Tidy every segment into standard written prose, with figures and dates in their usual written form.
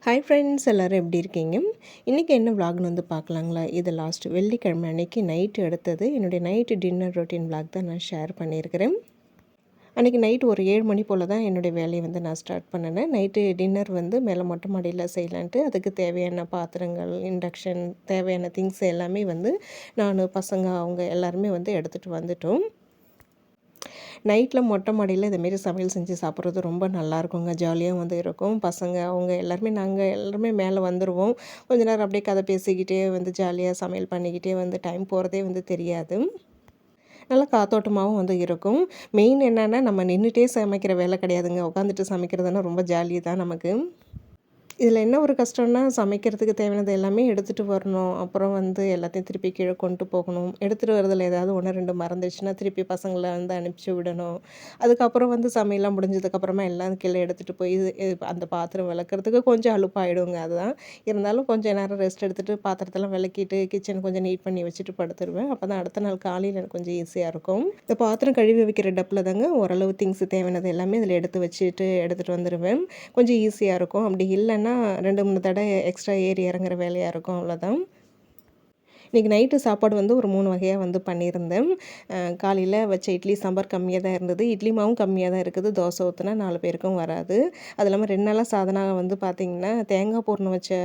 Hi friends, எல்லோரும் எப்படி இருக்கீங்க? இன்றைக்கி என்ன விலாக்னு வந்து பார்க்கலாங்களா? இது லாஸ்ட் வெள்ளிக்கிழமை அன்றைக்கி நைட்டு எடுத்தது. என்னுடைய நைட்டு டின்னர் ரொட்டீன் விலாக் தான் நான் ஷேர் பண்ணியிருக்கிறேன். அன்றைக்கி நைட்டு ஒரு 7 மணி போல் தான் என்னுடைய வேலையை வந்து நான் ஸ்டார்ட் பண்ணினேன். நைட்டு டின்னர் வந்து மேலே மொட்டை மாடியில் செய்யலான்ட்டு அதுக்கு தேவையான பாத்திரங்கள், இண்டக்ஷன், தேவையான திங்ஸ் எல்லாமே வந்து நான் பசங்க அவங்க எல்லாருமே வந்து எடுத்துகிட்டு வந்துட்டோம். நைட்டில் மொட்டை மாடியில் இதுமாரி சமையல் செஞ்சு சாப்பிட்றது ரொம்ப நல்லாயிருக்குங்க. ஜாலியாகவும் வந்து இருக்கும். பசங்க அவங்க எல்லாருமே நாங்கள் எல்லாருமே மேலே வந்துடுவோம். கொஞ்ச நேரம் அப்படியே கதை பேசிக்கிட்டே வந்து ஜாலியாக சமையல் பண்ணிக்கிட்டே வந்து டைம் போகிறதே வந்து தெரியாது. நல்லா காத்தோட்டமாகவும் வந்து இருக்கும். மெயின் என்னென்னா நம்ம நின்றுட்டே சமைக்கிற வேலை கிடையாதுங்க. உட்காந்துட்டு சமைக்கிறதுனா ரொம்ப ஜாலி தான் நமக்கு. இதில் என்ன ஒரு கஷ்டம்னா, சமைக்கிறதுக்கு தேவையானது எல்லாமே எடுத்துகிட்டு வரணும். அப்புறம் வந்து எல்லாத்தையும் திருப்பி கீழே கொண்டு போகணும். எடுத்துகிட்டு வரதில் ஏதாவது 1, 2 மறந்துச்சுன்னா திருப்பி பசங்கள வந்து அனுப்பிச்சி விடணும். அதுக்கப்புறம் வந்து சமையல்லாம் முடிஞ்சதுக்கப்புறமா எல்லாம் கீழே எடுத்துகிட்டு போய் அந்த பாத்திரம் விளக்குறதுக்கு கொஞ்சம் அலுப்பாயிடுங்க அதுதான். இருந்தாலும் கொஞ்சம் நேரம் ரெஸ்ட் எடுத்துகிட்டு பாத்திரத்தெல்லாம் விளக்கிட்டு கிச்சன் கொஞ்சம் நீட் பண்ணி வச்சுட்டு படுத்துருவேன். அப்போ தான் அடுத்த நாள் காலையில் எனக்கு கொஞ்சம் ஈஸியாக இருக்கும். இந்த பாத்திரம் கழுவி வைக்கிற டப்பில் தாங்க ஓரளவு திங்ஸ் தேவையானது எல்லாமே இதில் எடுத்து வச்சுட்டு எடுத்துகிட்டு வந்துடுவேன். கொஞ்சம் ஈஸியாக இருக்கும். அப்படி இல்லைன்னா 2, 3 தடவை எக்ஸ்ட்ரா ஏறி இறங்குற வேலையாக இருக்கும், அவ்வளோதான். இன்றைக்கி நைட்டு சாப்பாடு வந்து ஒரு 3 வகையாக வந்து பண்ணியிருந்தேன். காலையில் வச்ச இட்லி சாம்பார் கம்மியாக தான் இருந்தது. இட்லி மாவும் கம்மியாக தான் இருக்குது. தோசை ஊற்றினா 4 பேருக்கும் வராது. அது இல்லாமல் 2 நாளாக சாதனா வந்து பார்த்திங்கன்னா தேங்காய் பூரணம் வச்ச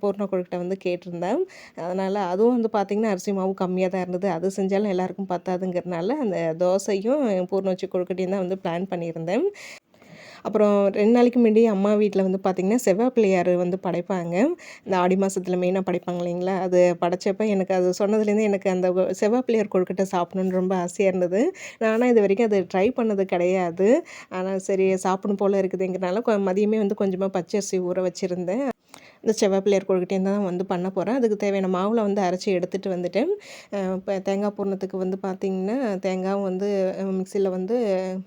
பூரண கொழுக்கட்டை வந்து கேட்டிருந்தேன். அதனால் அதுவும் வந்து பார்த்திங்கன்னா அரிசி மாவும் கம்மியாக தான் இருந்தது. அது செஞ்சாலும் எல்லாருக்கும் பத்தாதுங்கிறனால அந்த தோசையும் பூரணம் வச்ச கொழுக்கட்டையும் தான் வந்து பிளான் பண்ணியிருந்தேன். அப்புறம் 2 நாளைக்கு முன்னாடி அம்மா வீட்டில் வந்து பார்த்திங்கன்னா செவ்வாய் பிள்ளையார் வந்து படைப்பாங்க. இந்த ஆடி மாதத்துல மெயினாக படைப்பாங்க இல்லைங்களா? அது படைச்சப்ப எனக்கு அது சொன்னதுலேருந்து எனக்கு அந்த செவ்வாய் பிள்ளையார் கொழுக்கட்டை சாப்பிடணுன்னு ரொம்ப ஆசையாக இருந்தது. நான் இது வரைக்கும் அது ட்ரை பண்ணது கிடையாது. ஆனால் சரி சாப்பிடணும் போல் இருக்குதுங்கிறனால மதியமே வந்து கொஞ்சமாக பச்சரிசி ஊற வச்சுருந்தேன். இந்த செவ்வாய் பிள்ளையார் கொழுக்கட்டையும் தான் வந்து பண்ண போகிறேன். அதுக்கு தேவையான மாவில் வந்து அரைச்சி எடுத்துகிட்டு வந்துட்டேன். இப்போ தேங்காய் பூரணத்துக்கு வந்து பார்த்திங்கன்னா தேங்காயும் வந்து மிக்சியில் வந்து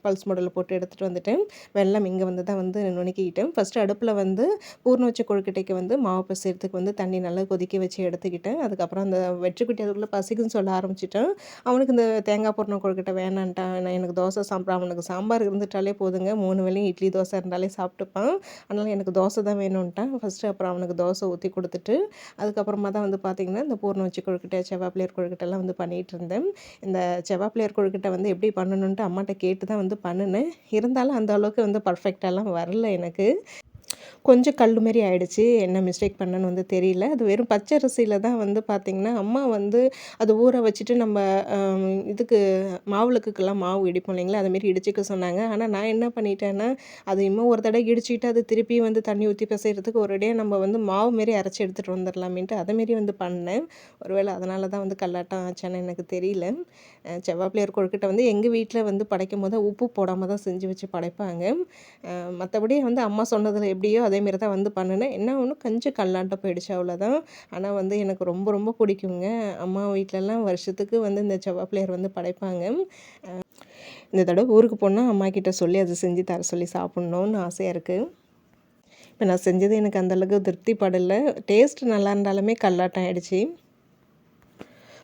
பல்ஸ் மோடில் போட்டு எடுத்துகிட்டு வந்துட்டேன். வெல்லம் இங்கே வந்து தான் வந்து நுணுக்கிக்கிட்டேன். ஃபஸ்ட்டு அடுப்பில் வந்து பூரணம் வச்ச கொழுக்கட்டைக்கு வந்து மாவு பிசைறதுக்கு வந்து தண்ணி நல்லா கொதிக்க வச்சு எடுத்துக்கிட்டேன். அதுக்கப்புறம் அந்த வெற்றிக்குட்டி அதுக்குள்ளே பசிக்குன்னு சொல்ல ஆரம்பிச்சிட்டான். அவனுக்கு இந்த தேங்காய் பூரணம் கொழுக்கட்டை வேணான்ட்டான். நான் எனக்கு தோசை சாப்பிட்றேன். அவனுக்கு சாம்பார் இருந்துட்டாலே போதுங்க. 3 வேளையும் இட்லி தோசை இருந்தாலே சாப்பிட்டுப்பான். அதனால் எனக்கு தோசை தான் வேணும்ன்ட்டான். ஃபஸ்ட்டு அப்புறம் அவனுக்கு தோசை ஊற்றி கொடுத்துட்டு அதுக்கப்புறமா தான் வந்து பார்த்திங்கன்னா இந்த பூரணம் வச்சு கொழுக்கட்டை, செவ்வாய் பிள்ளையார் கொழுக்கட்டைலாம் வந்து பண்ணிகிட்ருந்தேன். இந்த செவ்வாய் பிள்ளையார் கொழுக்கட்டை வந்து எப்படி பண்ணணுன்ட்டு அம்மாட்ட கேட்டு தான் வந்து பண்ணுனேன். இருந்தாலும் அந்த அளவுக்கு வந்து பர்ஃபெக்டாலாம் வரல எனக்கு. கொஞ்சம் கல் மாரி ஆயிடுச்சு. என்ன மிஸ்டேக் பண்ணேன்னு வந்து தெரியல. அது வெறும் பச்சரிசியில தான் வந்து பார்த்திங்கன்னா, அம்மா வந்து அது ஊற வச்சுட்டு நம்ம இதுக்கு மாவுளுக்குக்கெல்லாம் மாவு இடிப்போம் இல்லைங்களா? அதுமாரி இடிச்சுக்க சொன்னாங்க. ஆனால் நான் என்ன பண்ணிட்டேன்னா, அது இன்னும் ஒரு தடவை இடிச்சுக்கிட்டு அது திருப்பி வந்து தண்ணி ஊற்றி பிசைறதுக்கு ஒரேடியாக நம்ம வந்து மாவு மாரி அரைச்சி எடுத்துகிட்டு வந்துடலாமேன்ட்டு அதேமாரி வந்து பண்ணேன். ஒருவேளை அதனால தான் வந்து கல்லாட்டம் ஆச்சான்னு எனக்கு தெரியல. செவ்வாய் பிள்ளையார் கொழுக்கட்டை வந்து எங்கள் வீட்டில் வந்து படைக்கும்போது உப்பு போடாம தான் செஞ்சு வச்சு படைப்பாங்க. மற்றபடி வந்து அம்மா சொன்னதில் எப்படியோ அதேமாரி தான் வந்து பண்ணினேன். என்ன ஒன்று கொஞ்சம் கல்லாட்டம் போயிடுச்சு அவ்வளோதான். ஆனால் வந்து எனக்கு ரொம்ப ரொம்ப பிடிக்குங்க. அம்மா வீட்டிலலாம் வருஷத்துக்கு வந்து இந்த செவ்வாய் பிள்ளையார் வந்து படைப்பாங்க. இந்த தடவை ஊருக்கு போனால் அம்மாக்கிட்ட சொல்லி அதை செஞ்சு தர சொல்லி சாப்பிட்ணுன்னு ஆசையாக இருக்குது. இப்போ நான் செஞ்சது எனக்கு அந்தளவுக்கு திருப்தி படலை. டேஸ்ட் நல்லா இருந்தாலுமே கல்லாட்டம் ஆகிடுச்சி.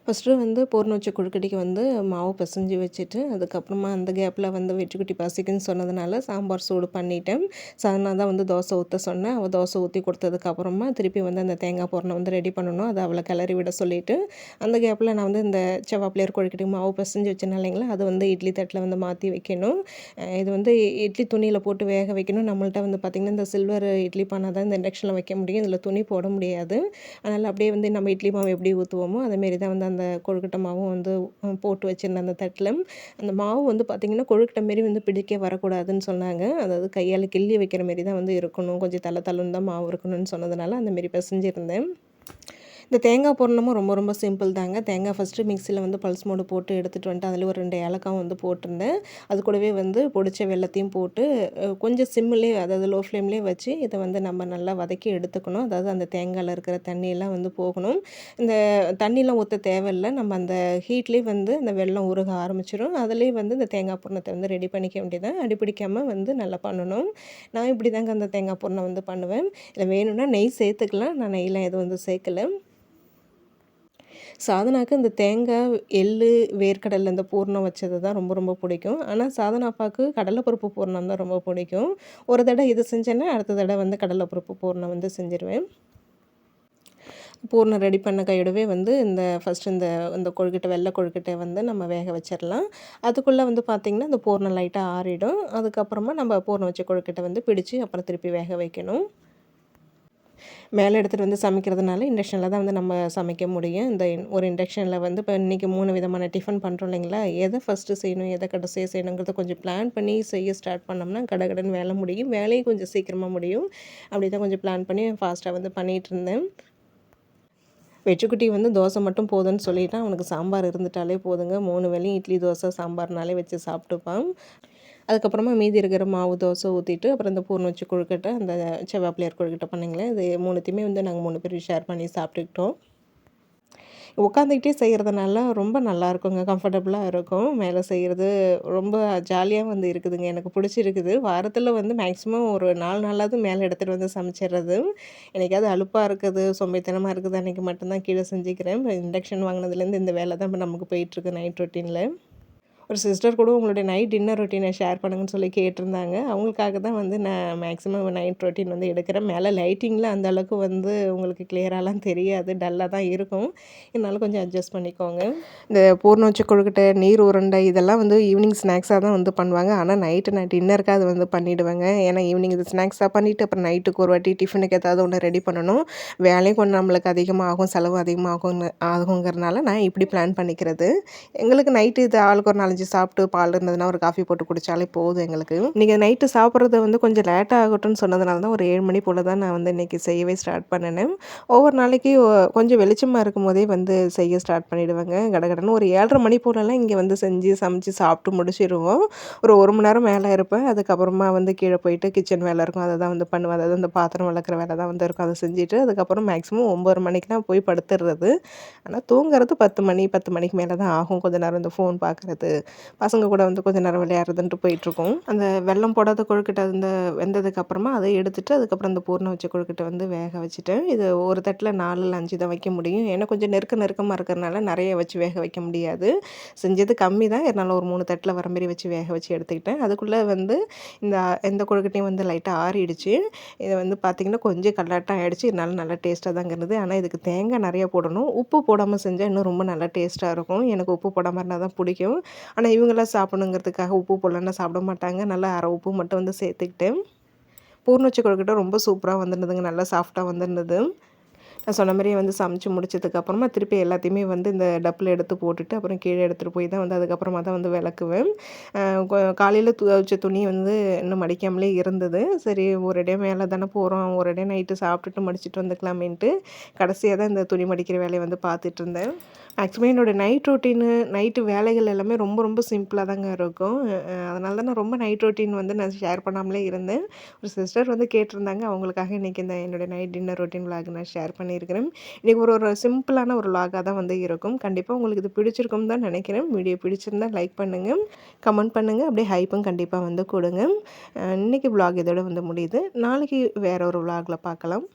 ஃபஸ்ட்டு வந்து பூரணம் வச்ச கொழுக்கட்டைக்கு வந்து மாவு பிசைஞ்சு வச்சுட்டு அதுக்கப்புறமா அந்த கேப்பில் வந்து வெற்றிக்குட்டி பசிக்குன்னு சொன்னதுனால சாம்பார் சூடு பண்ணிட்டேன். சனா தான் வந்து தோசை ஊற்ற சொன்னேன். அவள் தோசை ஊற்றி கொடுத்ததுக்கப்புறமா திருப்பி வந்து அந்த தேங்காய் பூரணம் வந்து ரெடி பண்ணணும். அதை அவளை கிளறி விட சொல்லிவிட்டு அந்த கேப்பில் நான் வந்து இந்த செவ்வாய் பிள்ளையார் கொழுக்கட்டைக்கு மாவு பிசைஞ்சு வச்சேன் இல்லைங்களா? அது வந்து இட்லி தட்டில் வந்து மாற்றி வைக்கணும். இது வந்து இட்லி துணியில் போட்டு வேக வைக்கணும். நம்மள்ட்ட வந்து பார்த்திங்கன்னா இந்த சில்வர் இட்லி பானை தான் இந்த இண்டக்ஷனில் வைக்க முடியும். இதில் துணி போட முடியாது. அதனால் அப்படியே வந்து நம்ம இட்லி மாவு எப்படி ஊற்றுவோமோ அதேமாரி தான் வந்து அந்த கொழுக்கட்டை மாவும் வந்து போட்டு வச்சுருந்தேன் அந்த தட்டில். அந்த மாவு வந்து பார்த்திங்கன்னா கொழுக்கட்டை மாரி வந்து பிடிக்க வரக்கூடாதுன்னு சொன்னாங்க. அதாவது கையால் கிள்ளி வைக்கிற மாரி தான் வந்து இருக்கணும். கொஞ்சம் தள்ள தள்ளுன்னு தான் மாவு இருக்கணும்னு சொன்னதுனால அந்தமாரி பிசைஞ்சிருந்தேன். இந்த தேங்காய் பூரணமும் ரொம்ப ரொம்ப சிம்பிள் தாங்க. தேங்காய் ஃபஸ்ட்டு மிக்சியில் வந்து பல்ஸ் மோடு போட்டு எடுத்துகிட்டு வந்துட்டு அதில் ஒரு 2 ஏலக்காவும் வந்து போட்டிருந்தேன். அது கூடவே வந்து பொடிச்ச வெல்லத்தையும் போட்டு கொஞ்சம் சிம்மிலே அதாவது லோ ஃப்ளேம்லேயே வச்சு இதை வந்து நம்ம நல்லா வதக்கி எடுத்துக்கணும். அதாவது அந்த தேங்காயில் இருக்கிற தண்ணியெல்லாம் வந்து போகணும். இந்த தண்ணிலாம் ஊற்ற தேவையில்ல. நம்ம அந்த ஹீட்லேயே வந்து அந்த வெல்லம் உருக ஆரம்பிச்சிடும். அதிலேயே வந்து இந்த தேங்காய் பூரணத்தை வந்து ரெடி பண்ணிக்க வேண்டியதான். அடிப்பிடிக்காமல் வந்து நல்லா பண்ணணும். நான் இப்படி தாங்க அந்த தேங்காய் பூரணம் வந்து பண்ணுவேன். இதில் வேணும்னா நெய் சேர்த்துக்கலாம். நான் நெய்லாம் எதுவும் வந்து சேர்க்கல. சாதனாக்கு இந்த தேங்காய், எள்ளு, வேர்க்கடலை இந்த பூரணம் வச்சது தான் ரொம்ப ரொம்ப பிடிக்கும். ஆனா சாதனா அப்பாவுக்கு கடலை பருப்பு பூரணம் தான் ரொம்ப பிடிக்கும். ஒரு தடவை இது செஞ்சேன்னா, அடுத்த தடவை வந்து கடலை பருப்பு பூரணம் வந்து செஞ்சுருவேன். பூரணம் ரெடி பண்ண கையோடவே வந்து ஃபஸ்ட்டு இந்த கொழுக்கட்டை வெள்ளை கொழுக்கட்டைய வந்து நம்ம வேக வச்சிரலாம். அதுக்குள்ளே வந்து பார்த்திங்கன்னா, இந்த பூரணம் லைட்டா ஆறிடும். அதுக்கப்புறமா நம்ம பூரணம் வச்ச கொழுக்கட்டை வந்து பிடிச்சு அப்புறம் திருப்பி வேக வைக்கணும். மேலே எடுத்துகிட்டு வந்து சமைக்கிறதுனால இண்டக்ஷனில் தான் வந்து நம்ம சமைக்க முடியும். ஒரு இண்டக்ஷனில் வந்து இப்போ இன்றைக்கி 3 விதமான டிஃபன் பண்ணுறோம் இல்லைங்களா? எதை ஃபஸ்ட்டு செய்யணும், எதை கடைசியா செய்யணுங்கிறத கொஞ்சம் பிளான் பண்ணி செய்ய ஸ்டார்ட் பண்ணோம்னா கடகடன்னு வேலை முடியும். வேலையும் கொஞ்சம் சீக்கிரமாக முடியும். அப்படி தான் கொஞ்சம் பிளான் பண்ணி ஃபாஸ்ட்டாக வந்து பண்ணிகிட்ருந்தேன். வெற்றிக்குட்டி வந்து தோசை மட்டும் போதும்ன்னு சொல்லிட்டான். அவனுக்கு சாம்பார் இருந்துட்டாலே போதுங்க. 3 வேளையும் இட்லி, தோசை, சாம்பார்னாலே வச்சு சாப்பிட்டுப்பான். அதுக்கப்புறமா மீதி இருக்கிற மாவு தோசை ஊற்றிட்டு, அப்புறம் இந்த பூர்ணம் வச்ச கொழுக்கட்டை, அந்த செவ்வாப்பிள்ளையார் கொழுக்கட்டை பண்ணீங்களே, இது 3த்தையுமே வந்து நாங்கள் 3 பேரும் ஷேர் பண்ணி சாப்பிட்டுக்கிட்டோம். உட்காந்துக்கிட்டே செய்கிறதுனால ரொம்ப நல்லாயிருக்குங்க. கம்ஃபர்டபுளாக இருக்கும். மேலே செய்கிறது ரொம்ப ஜாலியாக வந்து இருக்குதுங்க. எனக்கு பிடிச்சிருக்குது. வாரத்தில் வந்து மேக்ஸிமம் ஒரு 4 நாளாவது மேலே எடுத்துகிட்டு வந்து சமைச்சிடுறது. என்னைக்காவது அலுப்பாக இருக்குது, சோம்பேறித்தனமா இருக்குது அன்றைக்கி மட்டும் தான் கீழே செஞ்சுக்கிறேன். இண்டக்ஷன் வாங்கினதுலேருந்து இந்த வேலை தான் இப்போ நமக்கு போயிட்டுருக்கு நைட் ரொட்டீனில். ஒரு சிஸ்டர் கூட உங்களுடைய நைட் டின்னர் ரொட்டீனை ஷேர் பண்ணுங்கன்னு சொல்லி கேட்டிருந்தாங்க. அவங்களுக்காக தான் வந்து நான் மேக்ஸிமம் நைட் ரொட்டீன் வந்து எடுக்கிறேன். மேலே லைட்டிங்கில் அந்த அளவுக்கு வந்து உங்களுக்கு கிளியராலாம் தெரியாது. டல்லாக தான் இருக்கும். இருந்தாலும் கொஞ்சம் அட்ஜஸ்ட் பண்ணிக்கோங்க. இந்த பூர்ணம் வச்ச கொழுக்கட்டை, நீர் உருண்டை இதெல்லாம் வந்து ஈவினிங் ஸ்நாக்ஸாக தான் வந்து பண்ணுவாங்க. ஆனால் நைட்டு நான் டின்னருக்கு அது வந்து பண்ணிவிடுவேங்க. ஏன்னா ஈவினிங் இது ஸ்நாக்ஸாக பண்ணிவிட்டு அப்புறம் நைட்டுக்கு ஒரு வாட்டி டிஃபனுக்கு ஏதாவது ஒன்று ரெடி பண்ணணும். வேலையும் கொஞ்சம் நம்மளுக்கு அதிகமாகும், செலவு ஆகுங்கிறனால நான் இப்படி பிளான் பண்ணிக்கிறது. எங்களுக்கு நைட்டு இது ஆளுக்கு ஒரு 4, 5 சாப்பிட்டு பால் இருந்ததுன்னா ஒரு காஃபி போட்டு குடித்தாலே போதும் எங்களுக்கு. இன்றைக்கி நைட்டு சாப்பிட்றது வந்து கொஞ்சம் லேட் ஆகட்டும்னு சொன்னதுனால தான் ஒரு 7 மணி போல் தான் நான் வந்து இன்றைக்கி செய்யவே ஸ்டார்ட் பண்ணினேன். ஒவ்வொரு நாளைக்கு கொஞ்சம் வெளிச்சமாக இருக்கும்போதே வந்து செய்ய ஸ்டார்ட் பண்ணிவிடுவேங்க. கடகடன்னு ஒரு 7:30 மணி போலலாம் இங்கே வந்து செஞ்சு சமைச்சு சாப்பிட்டு முடிச்சிடுவோம். ஒரு 1 மணி நேரம் மேலே இருப்பேன். அதுக்கப்புறமா வந்து கீழே போயிட்டு கிச்சன் வேலை இருக்கும், அதை தான் வந்து பண்ணுவேன். அதாவது இந்த பாத்திரம் விளக்குற வேலை தான் வந்து இருக்கும், அதை செஞ்சுட்டு அதுக்கப்புறம் மேக்ஸிமம் 9:30 மணிக்கெலாம் போய் படுத்துடுறது. ஆனால் தூங்குறது 10 மணிக்கு மேலே தான் ஆகும். கொஞ்சம் நேரம் இந்த ஃபோன் பார்க்குறது, பசங்க கூட வந்து கொஞ்சம் நேரம் விளையாடுறதுன்ட்டு போயிட்டுருக்கும். அந்த வெல்லம் போடாத கொழுக்கட்டை வெந்ததுக்கு அப்புறமா அதை எடுத்துட்டு அதுக்கப்புறம் அந்த பூரணம் வச்ச கொழுக்கட்டை வந்து வேக வச்சுட்டேன். இது ஒரு தட்டில் 4 இல்ல 5 தான் வைக்க முடியும். ஏன்னா கொஞ்சம் நெருக்கமாக இருக்கிறனால நிறைய வச்சு வேக வைக்க முடியாது. செஞ்சது கம்மி தான், இருந்தாலும் ஒரு 3 தட்டில் வர மாரி வச்சு வேக வச்சு எடுத்துக்கிட்டேன். அதுக்குள்ளே வந்து இந்த இந்த கொழுக்கட்டையும் வந்து லைட்டாக ஆறிடுச்சு. இதை வந்து பார்த்திங்கன்னா கொஞ்சம் கல்லாட்டம் ஆகிடுச்சு. இருந்தாலும் நல்லா டேஸ்ட்டாக தாங்க இருந்தது. ஆனால் இதுக்கு தேங்காய் நிறையா போடணும். உப்பு போடாமல் செஞ்சால் இன்னும் ரொம்ப நல்லா டேஸ்ட்டாக இருக்கும். எனக்கு உப்பு போடாமல் இருந்தால் தான் பிடிக்கும். ஆனால் இவங்களாம் சாப்பிடணுங்கிறதுக்காக உப்பு போடலன்னா சாப்பிட மாட்டாங்க. நல்லா அரை உப்பு மட்டும் வந்து சேர்த்துக்கிட்டேன். பூர்ண வச்ச கொழுக்கட்டை ரொம்ப சூப்பராக வந்திருந்ததுங்க. நல்லா சாஃப்டாக வந்திருந்தது. நான் சொன்ன மாதிரியே வந்து சமைச்சு முடிச்சதுக்கப்புறமா திருப்பி எல்லாத்தையுமே வந்து இந்த டப்பில் எடுத்து போட்டுட்டு அப்புறம் கீழே எடுத்துகிட்டு போய் தான் வந்து அதுக்கப்புறமா தான் வந்து விளக்குவேன். காலையில் துவைச்ச துணி வந்து இன்னும் மடிக்காமலே இருந்தது. சரி ஒரேடியாக மேலே தானே போகிறோம், ஒரேடியாக நைட்டு சாப்பிட்டுட்டு மடிச்சிட்டு வந்துக்கலாமேன்ட்டு கடைசியாக தான் இந்த துணி மடிக்கிற வேலையை வந்து பார்த்துட்டு இருந்தேன். மேக்ஸிமம் என்னோடய நைட் ரொட்டீனு நைட்டு வேலைகள் எல்லாமே ரொம்ப ரொம்ப சிம்பிளாக தாங்க இருக்கும். அதனால தான் நான் ரொம்ப நைட் ரொட்டீன் வந்து நான் ஷேர் பண்ணாமலே இருந்தேன். ஒரு சிஸ்டர் வந்து கேட்டிருந்தாங்க, அவங்களுக்காக இன்றைக்கி என்னோடய நைட் டின்னர் ரொட்டீன் விலாக் நான் ஷேர் பண்ணியிருக்கிறேன். இன்றைக்கி ஒரு சிம்பிளான ஒரு விலாகாக தான் வந்து இருக்கும். கண்டிப்பாக உங்களுக்கு இது பிடிச்சிருக்கும்னு தான் நினைக்கிறேன். வீடியோ பிடிச்சிருந்தா லைக் பண்ணுங்கள், கமெண்ட் பண்ணுங்கள், அப்படியே ஹைப்பும் கண்டிப்பாக வந்து கொடுங்க. இன்றைக்கி விலாக் இதோட வந்து முடியுது. நாளைக்கு வேறு ஒரு விலாகில் பார்க்கலாம்.